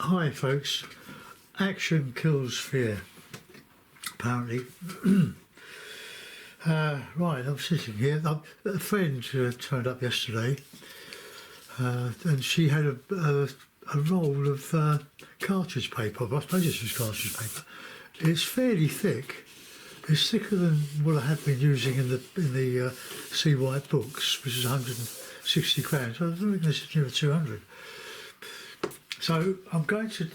Hi folks, action kills fear, apparently. Right, I'm sitting here. A friend turned up yesterday and she had a roll of cartridge paper. I suppose this was cartridge paper. It's fairly thick. It's thicker than what I had been using in the Sea White books, which is 160 grams. I don't think this is near 200. So I'm going to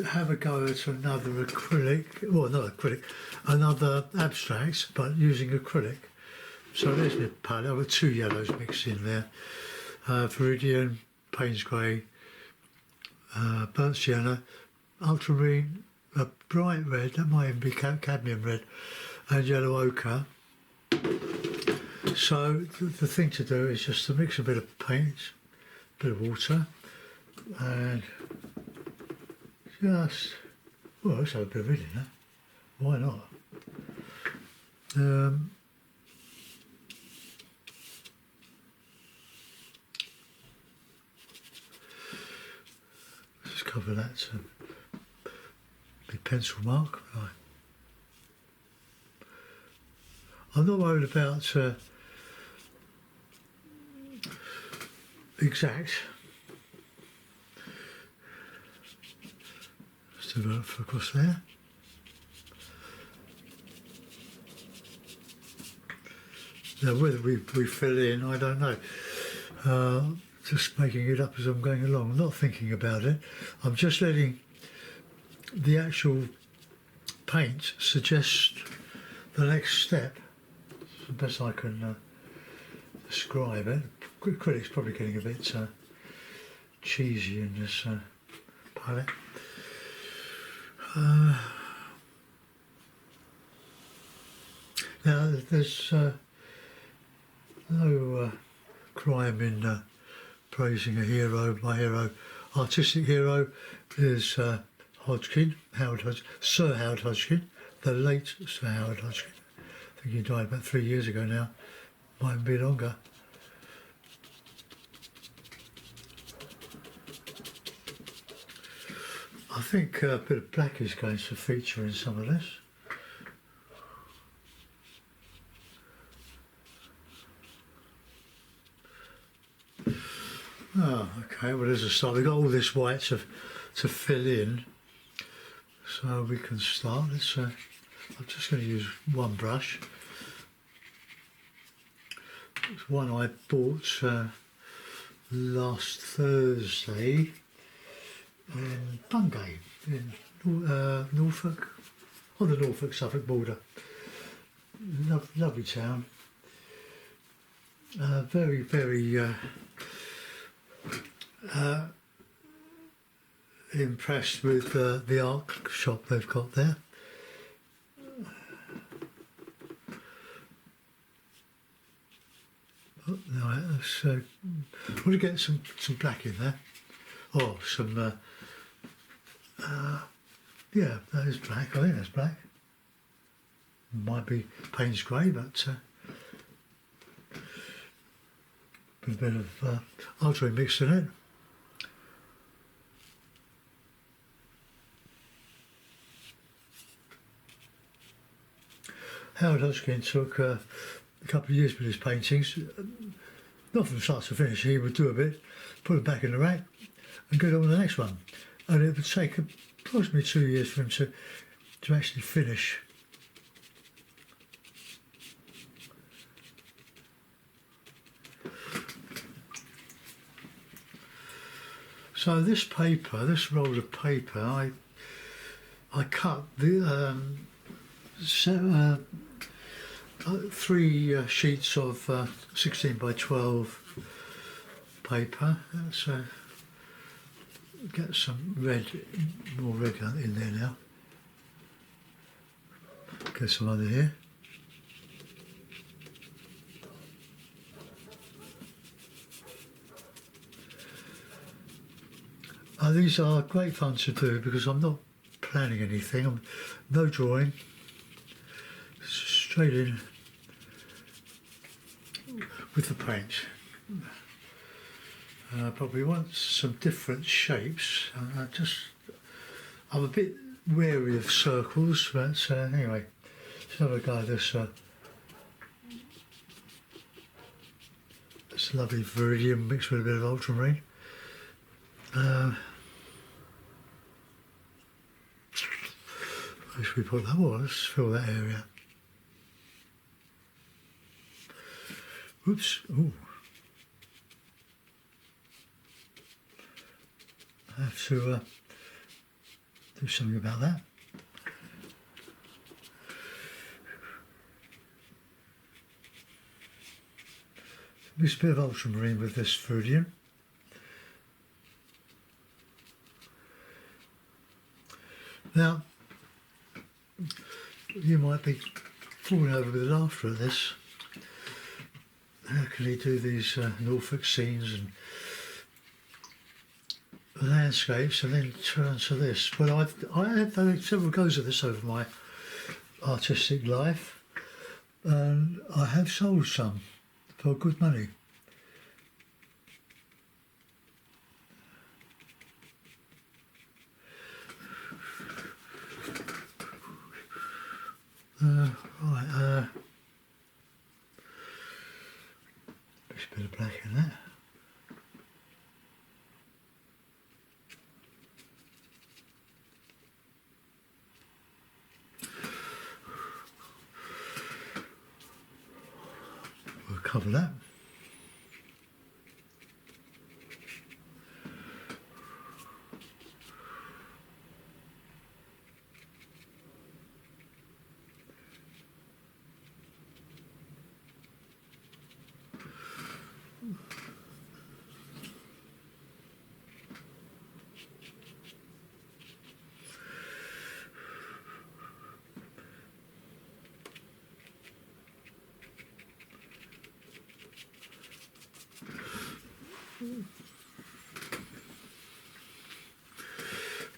have a go at another acrylic, well not acrylic, another abstract, but using acrylic. So there's my palette. I've got two yellows mixed in there. Viridian, Payne's Grey, burnt sienna, ultramarine, a bright red, that might even be cadmium red, and yellow ochre. So the thing to do is just to mix a bit of paint, a bit of water, and just, well, let's have a bit of red in there. Why not? Just cover that to be pencil mark. Right. I'm not worried about exact. Just develop across there. Now whether we fill in, I don't know. Just making it up as I'm going along. I'm not thinking about it. I'm just letting the actual paint suggest the next step. It's the best I can describe it. Acrylic's probably getting a bit cheesy in this palette. Now there's no crime in praising a hero. My hero, artistic hero, is Hodgkin, Sir Howard Hodgkin, the late Sir Howard Hodgkin. I think he died about 3 years ago now, might even be longer. I think a bit of black is going to feature in some of this. Oh, okay, well there's a start. We've got all this white to fill in, so we can start. Let's, I'm just going to use one brush. It's one I bought last Thursday in Mindgame in Norfolk, on the Norfolk-Suffolk border. Lovely town. Very, very impressed with the art shop they've got there. Oh, no, let's want to get some black in there. Oh, some yeah, that is black. I think that's black. Might be Payne's Grey, but a bit of ultra mixed in it. Howard Hodgkin took a couple of years with his paintings, not from start to finish. He would do a bit, put it back in the rack, and go on to the next one. And it would take approximately 2 years for him to actually finish. So this paper, this roll of paper, I cut the 3 sheets of 16 by 12 paper. Let's get some red, more red in there now. Get some other here. These are great fun to do because I'm not planning anything. No drawing. Straight in with the paint. but we want some different shapes. I'm a bit wary of circles, but anyway, let's have a go at this. This lovely viridian mixed with a bit of ultramarine. Where should we put that? Well, let's fill that area. Oops. Ooh. I have to do something about that. Mix a bit of ultramarine with this viridian. Now, you might be falling over with laughter at this. How can he do these Norfolk scenes and landscapes and then turn to this? Well, I had several goes at this over my artistic life, and I have sold some for good money. Right, there's a bit of black in that. We'll cover that.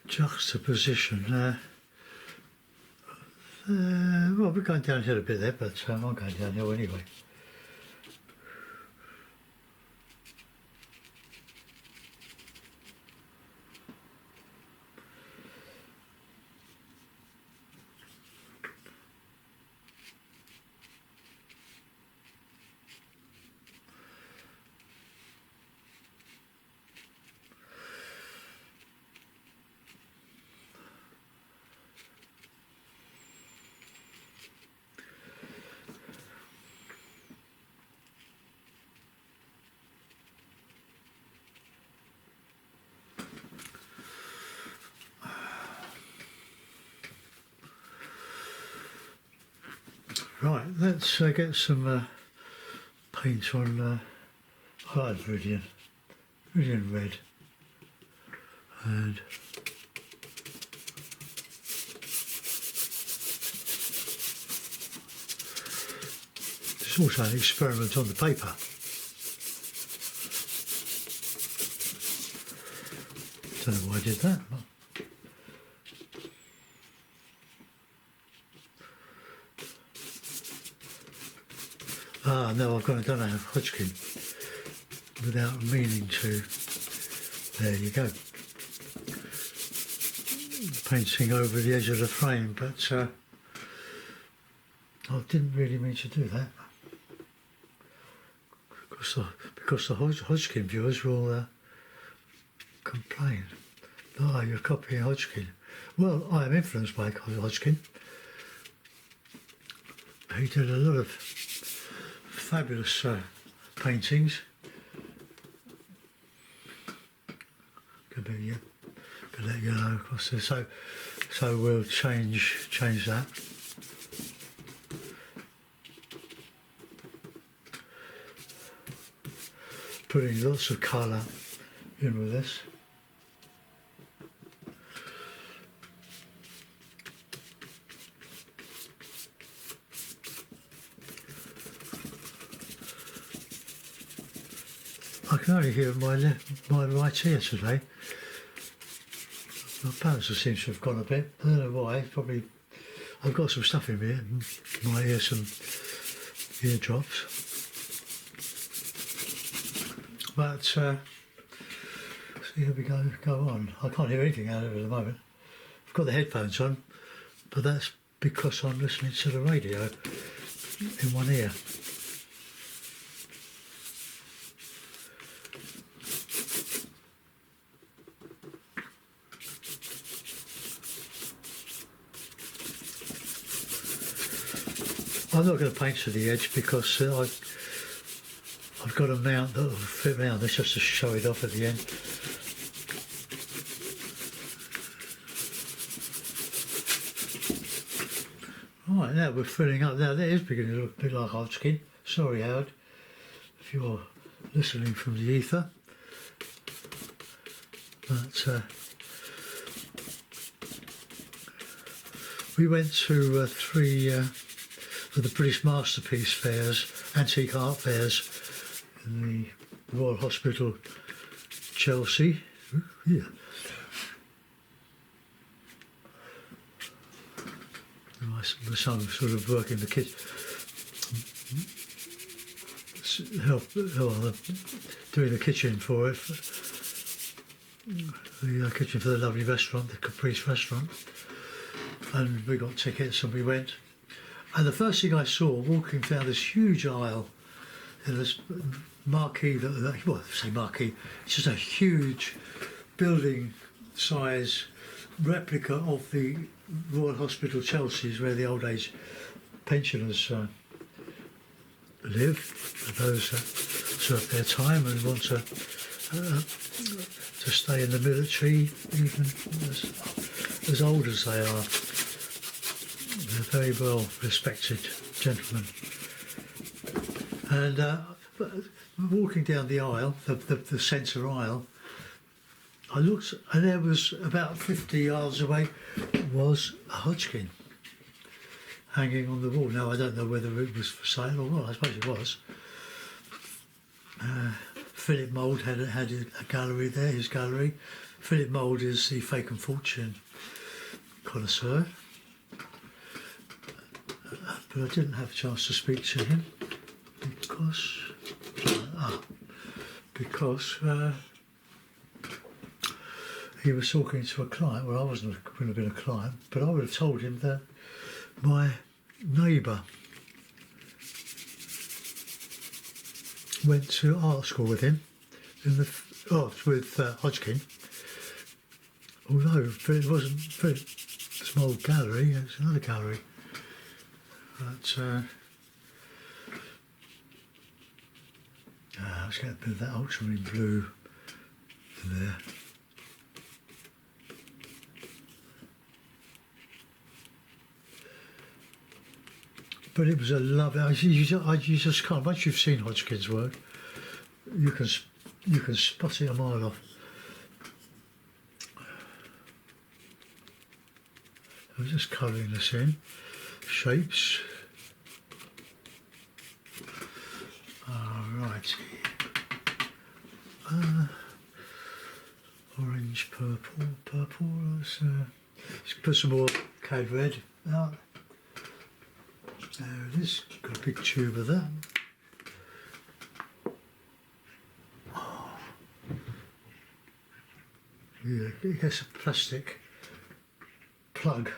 Juxtaposition. Well, we're going downhill a bit there, but I'm going downhill anyway. Right, let's get some paint on hard viridian red, and it's also an experiment on the paper. Don't know why I did that. Ah, no, I've done a Hodgkin without meaning to. There you go. Painting over the edge of the frame, but I didn't really mean to do that. Because the Hodgkin viewers will complain. Oh, you're copying Hodgkin. Well, I am influenced by Hodgkin. He did a lot of fabulous paintings. Could be that yellow across there. So we'll change that. Putting lots of colour in with this. I can only hear my right ear today. My balance seems to have gone a bit. I don't know why. Probably I've got some stuff in my ear, some eardrops. But here we go on. I can't hear anything out of it at the moment. I've got the headphones on, but that's because I'm listening to the radio in one ear. I'm not going to paint to the edge because I've got a mount that will fit round this just to show it off at the end. Right, now we're filling up. Now that is beginning to look a bit like Hodgkin. Sorry, Howard, if you're listening from the ether. But we went to three of the British Masterpiece fairs, antique art fairs, in the Royal Hospital, Chelsea. Ooh, yeah. My son was sort of working the kitchen, doing the kitchen for it, the kitchen for the lovely restaurant, the Caprice restaurant, and we got tickets and we went. And the first thing I saw walking down this huge aisle, in this marquee, well, I say marquee, it's just a huge building size replica of the Royal Hospital Chelsea, is where the old age pensioners live, those that serve their time and want to stay in the military, even as old as they are. They're very well respected gentlemen. And walking down the aisle, the centre aisle, I looked, and there was about 50 yards away was a Hodgkin hanging on the wall. Now I don't know whether it was for sale or what. I suppose it was. Philip Mould had a gallery there, his gallery. Philip Mould is the fake and fortune connoisseur. But I didn't have a chance to speak to him because he was talking to a client. Well, I wasn't going to have been a client, but I would have told him that my neighbour went to art school with him with Hodgkin. Although it wasn't a small gallery, it was another gallery. But let's get a bit of that ultramarine blue there. But it was a lovely. You just can't. Once you've seen Hodgkin's work, you can spot it a mile off. I'm just colouring this in. Shapes. Alright. Orange, purple. Let's put some more code red out. There it is. Got a big tube of that. Oh. Yeah, it gets a plastic plug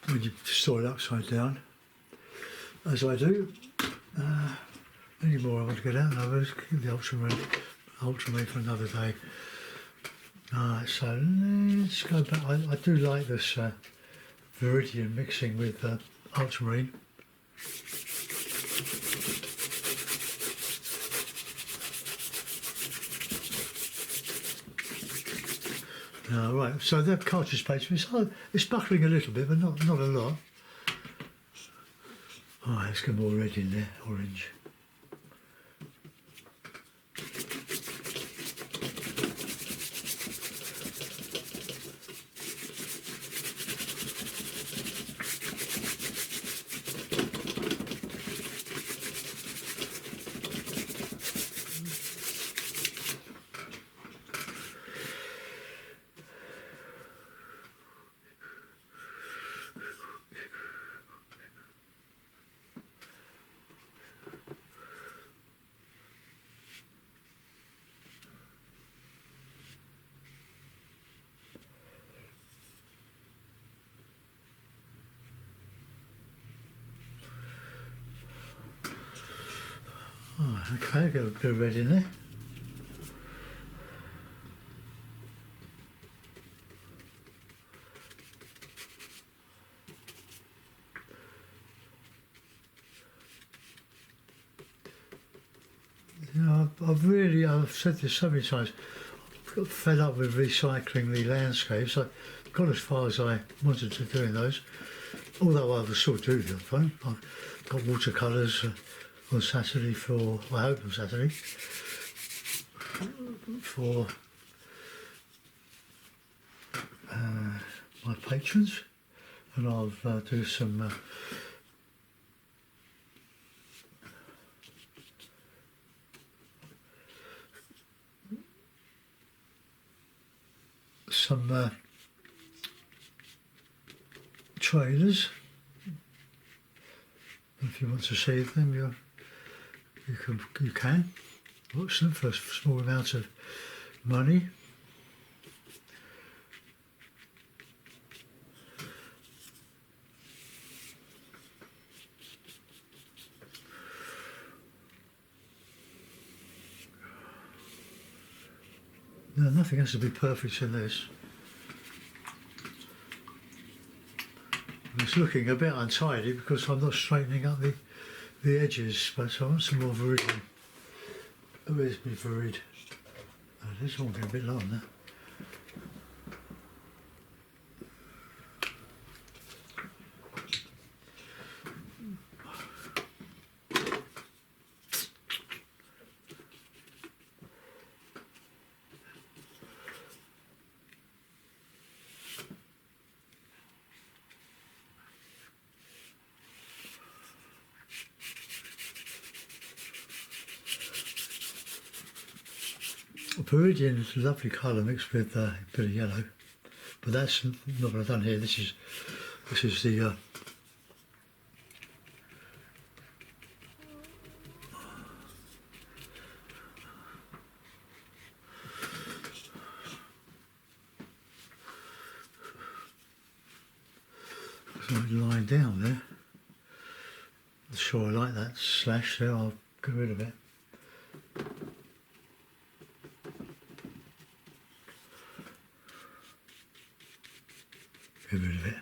when you store it upside down, as I do. Any more I want to get out, I will keep the ultramarine for another day. Alright, so let's go back. I do like this Viridian mixing with ultramarine. Right, so the cartridge paper, it's buckling a little bit, but not a lot. Alright, let's get more red in there, orange. Okay, get a bit of red in there. You know, I've said this so many times, I've got fed up with recycling the landscapes. I got as far as I wanted to doing those, although I will still do the phone. I've got watercolours on Saturday I hope on Saturday, for my patrons, and I'll do some trailers. If you want to see them, you can watch them for a small amount of money. No, nothing has to be perfect in this. It's looking a bit untidy because I'm not straightening up the edges, but I want some more viridian. Where's my virid? Oh, this one getting a bit long now. Viridian is a lovely colour mixed with a bit of yellow, but that's not what I've done here. This is the line down there. I'm sure I like that slash there. I'll get rid of it. Get rid of it.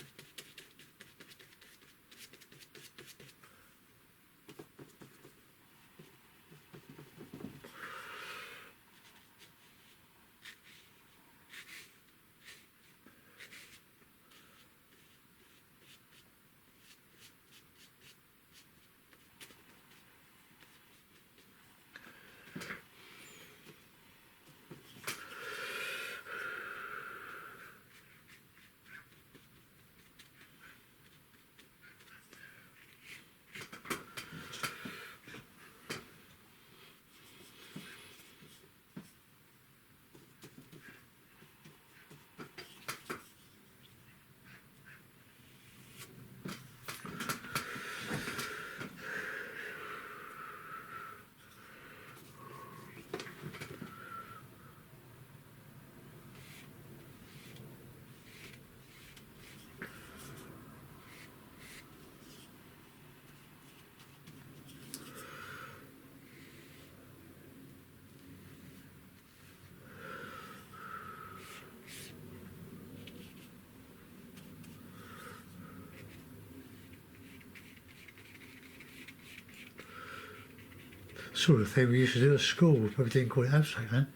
Sort of thing we used to do at school, we probably didn't call it abstract then.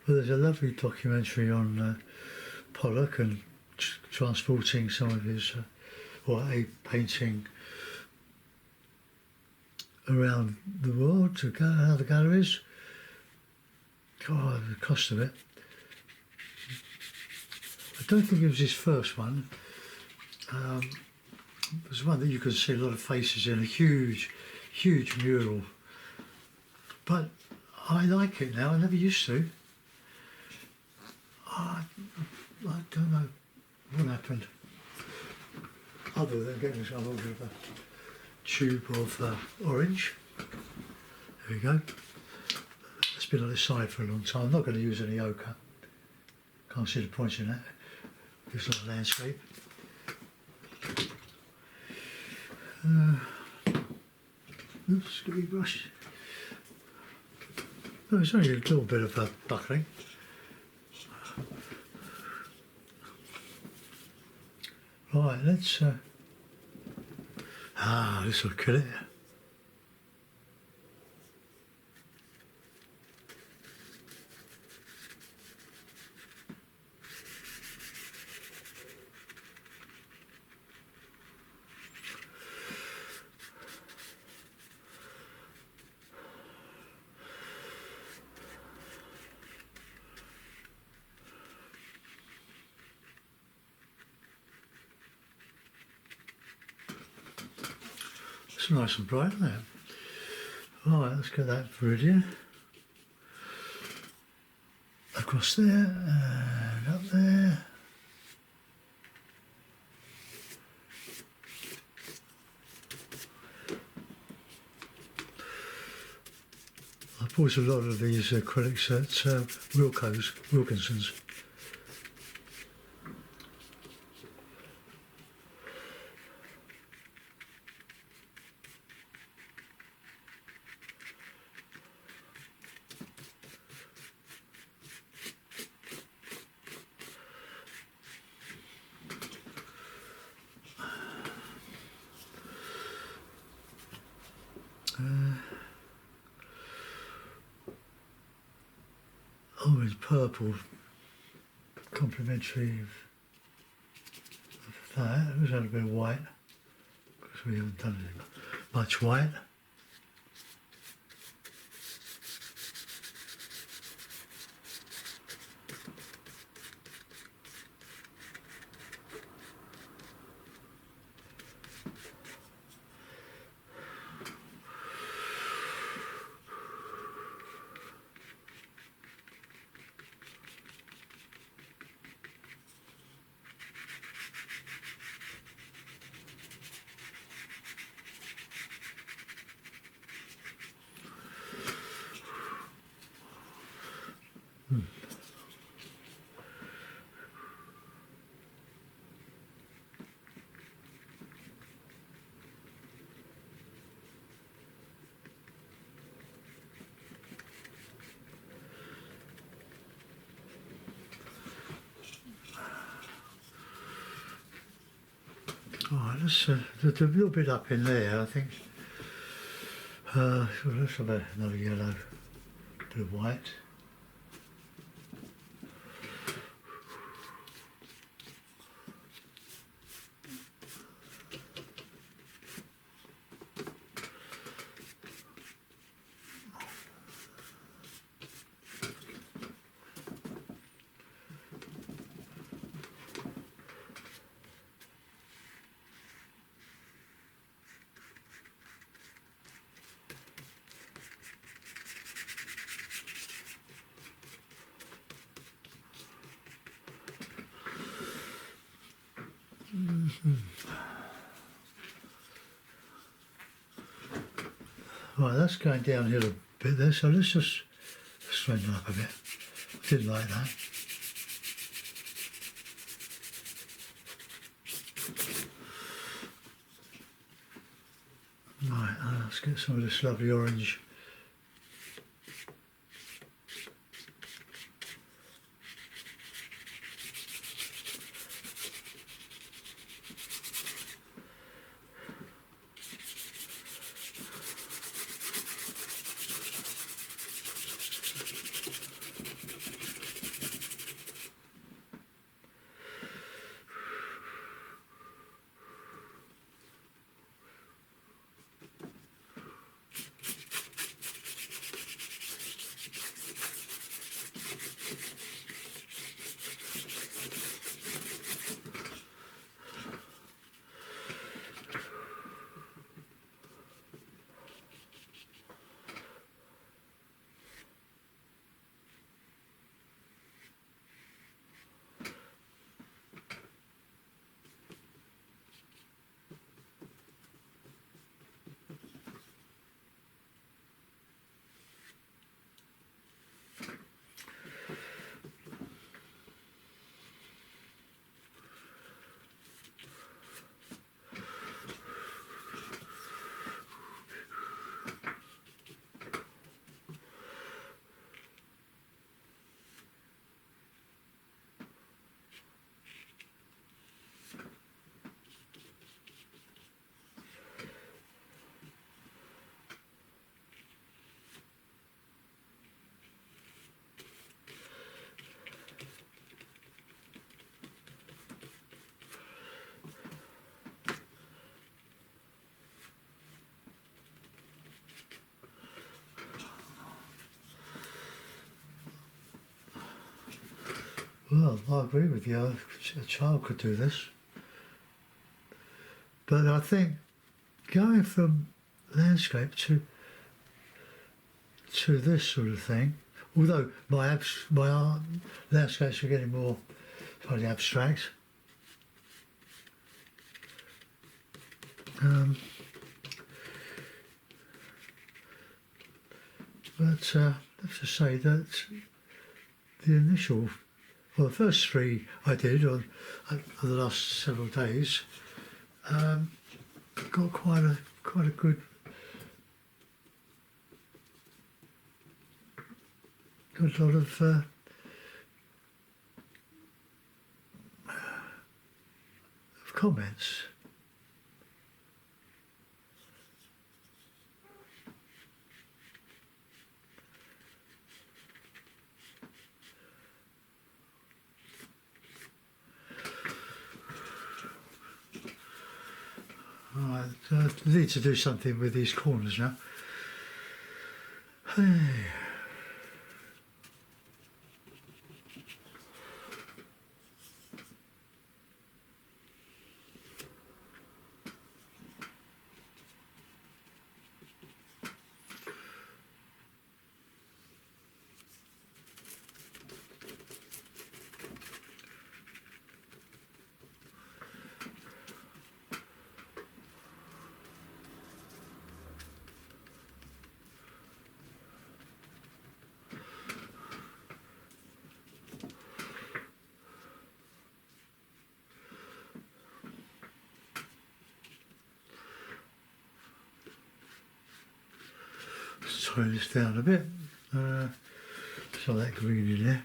Well, there's a lovely documentary on Pollock and transporting some of his, a painting around the world to other galleries. God, the cost of it. I don't think it was his first one. It was one that you could see a lot of faces in, a huge mural. But I like it now, I never used to. I don't know what happened, other than getting some of a tube of orange. There we go. It's been on this side for a long time. I'm not going to use any ochre. Can't see the point in that. It's not a landscape. Oops, got me brush. No, it's only a little bit of buckling. Right, let's. This will kill it. It's nice and bright, isn't it? Right, let's get that viridian across there and up there. I bought a lot of these acrylics at Wilkinson's. Orange purple, complementary of that. It was a bit of white because we haven't done much white. Alright, let's there's a little bit up in there, I think. So let's have another yellow, bit of white. Right, that's going downhill a bit there, so let's just straighten up a bit. I didn't like that. Right, let's get some of this lovely orange. Well, I agree with you. A child could do this. But I think going from landscape to this sort of thing, although my art landscapes are getting more slightly abstract. But I have to say that the initial, well, the first three I did on the last several days, got quite a good lot of comments. Right, I need to do something with these corners now. Hey. Tone this down a bit. So that green in there.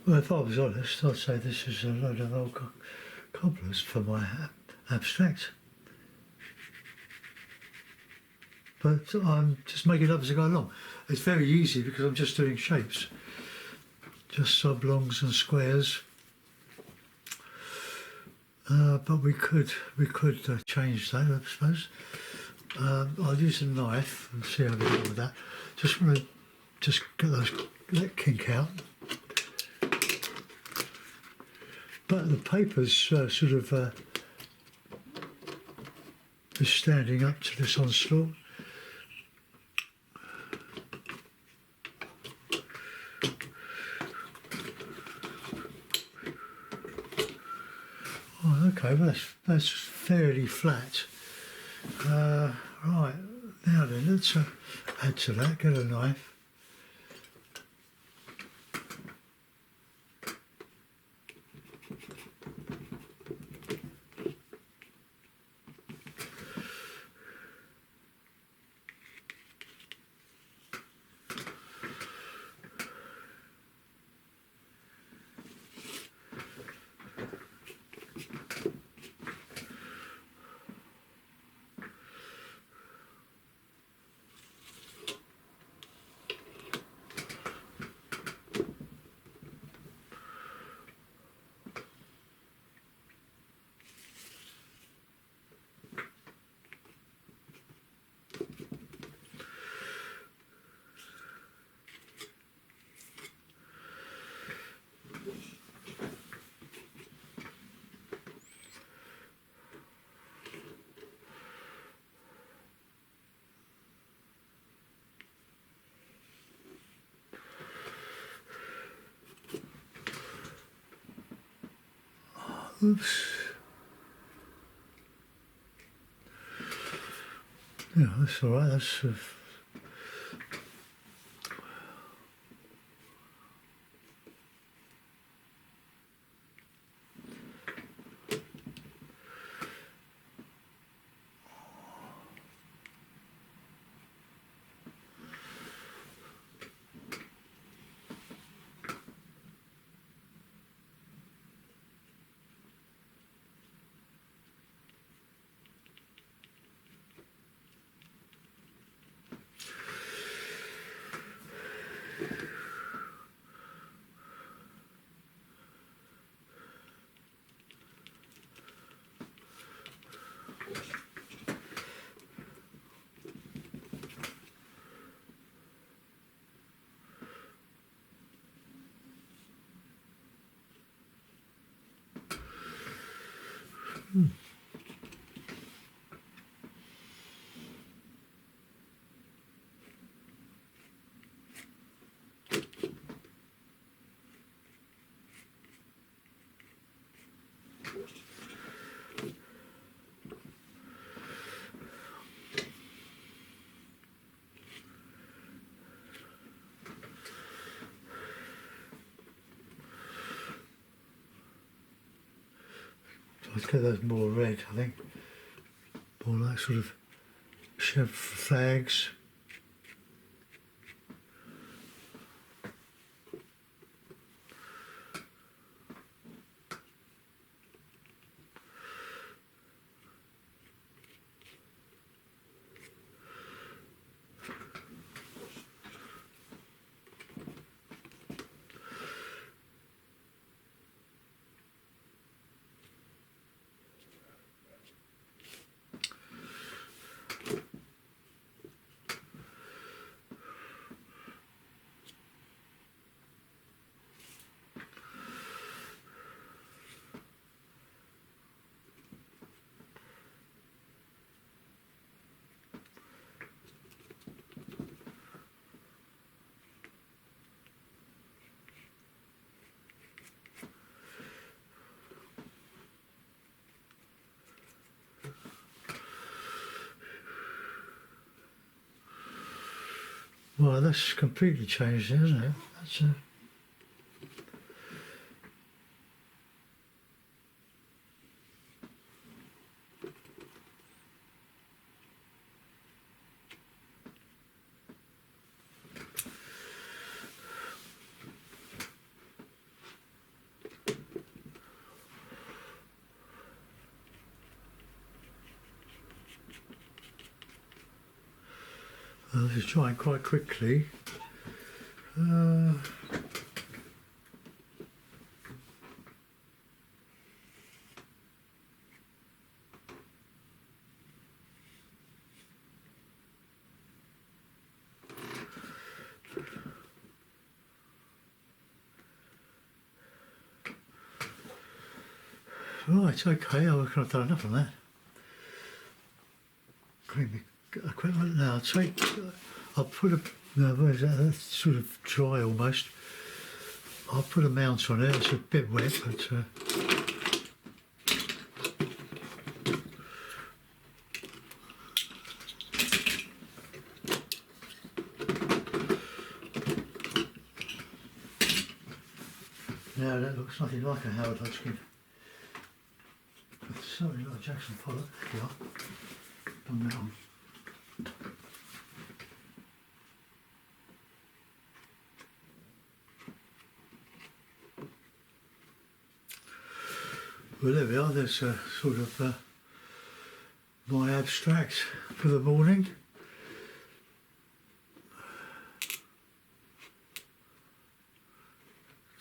Well, if I was honest, I'd say this is a load of old cobblers for my abstract. But I'm just making it up as I go along. It's very easy because I'm just doing shapes. Just oblongs and squares. But we could change that, I suppose. I'll use a knife and see how we go with that. Just want to get that kink out. But the paper's sort of is standing up to this onslaught. Oh, okay, well that's fairly flat. Right, now then, let's add to that, get a knife. Oops. Yeah, that's all right. That's let's get those more red. I think more like sort of chef flags. Well, that's completely changed, isn't it? That's this is drying quite quickly. Right, okay, I reckon I've done enough on that. Clean the equipment now. I'll put a, no, where is that? That's sort of dry almost. I'll put a mount on it, it's a bit wet, but now that looks nothing like a Howard Hodgkin. It's certainly not a Jackson Pollock. There you are. Done that on. Well, there we are. There's a sort of my abstract for the morning.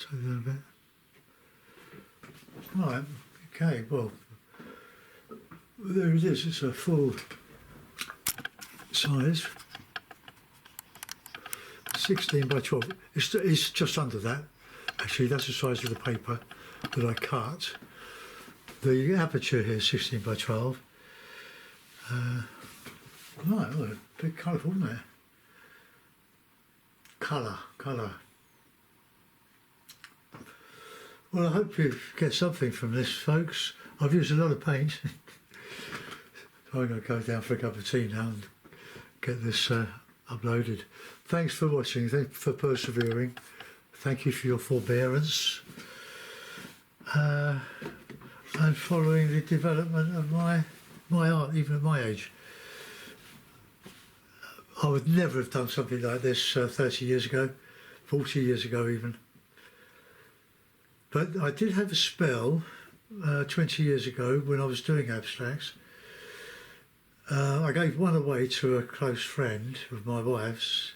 Take that a bit. Right. Okay. Well, there it is. It's a full size, 16 by 12. It's just under that. Actually, that's the size of the paper that I cut. The aperture here is 16 by 12. Right, well, a bit colourful, isn't it? Colour. Well, I hope you get something from this, folks. I've used a lot of paint. I'm going to go down for a cup of tea now and get this uploaded. Thanks for watching. Thanks for persevering. Thank you for your forbearance and following the development of my art, even at my age. I would never have done something like this 30 years ago, 40 years ago even. But I did have a spell 20 years ago when I was doing abstracts. I gave one away to a close friend of my wife's,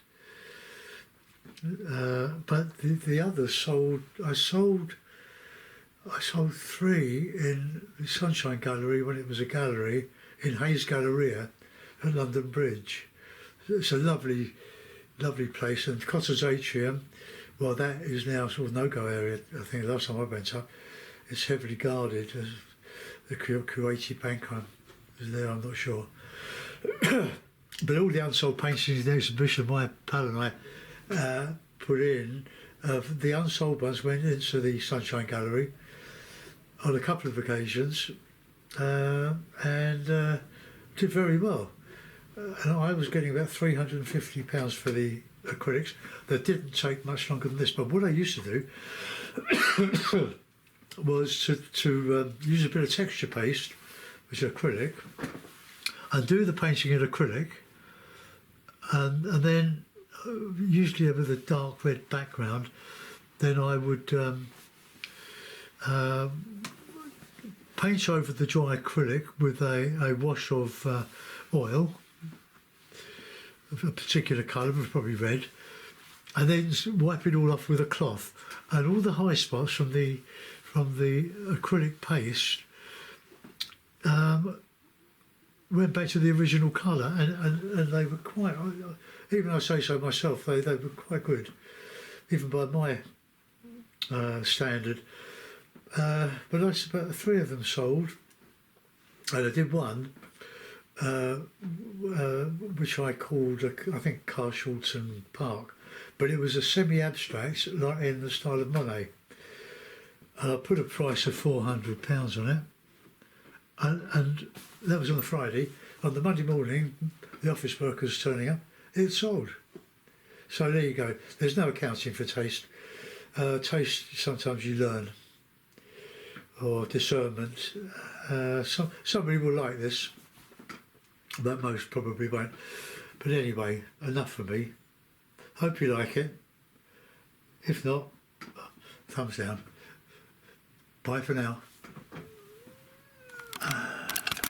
but the others I sold 3 in the Sunshine Gallery when it was a gallery in Hayes Galleria at London Bridge. It's a lovely, lovely place, and Cotter's Atrium, well, that is now sort of no-go area. I think the last time I went up, it's heavily guarded. The Kuwaiti Bank is there, I'm not sure. But all the unsold paintings in the exhibition my pal and I put in, the unsold ones went into the Sunshine Gallery on a couple of occasions and did very well. And I was getting about £350 for the acrylics. That didn't take much longer than this, but what I used to do was to use a bit of texture paste, which is acrylic, and do the painting in acrylic, and then usually with a dark red background, then I would paint over the dry acrylic with a wash of oil of a particular colour, probably red, and then wipe it all off with a cloth, and all the high spots from the acrylic paste went back to the original colour, and they were quite, even I say so myself, they were quite good, even by my standard. But about 3 of them sold, and I did one which I called, I think, Carshalton Park, but it was a semi-abstract, like in the style of Monet. And I put a price of £400 on it, and that was on a Friday. On the Monday morning, the office workers turning up, it sold. So there you go. There's no accounting for taste. Taste, sometimes you learn, or discernment. Somebody will like this, but most probably won't. But anyway, enough for me. Hope you like it. If not, thumbs down. Bye for now.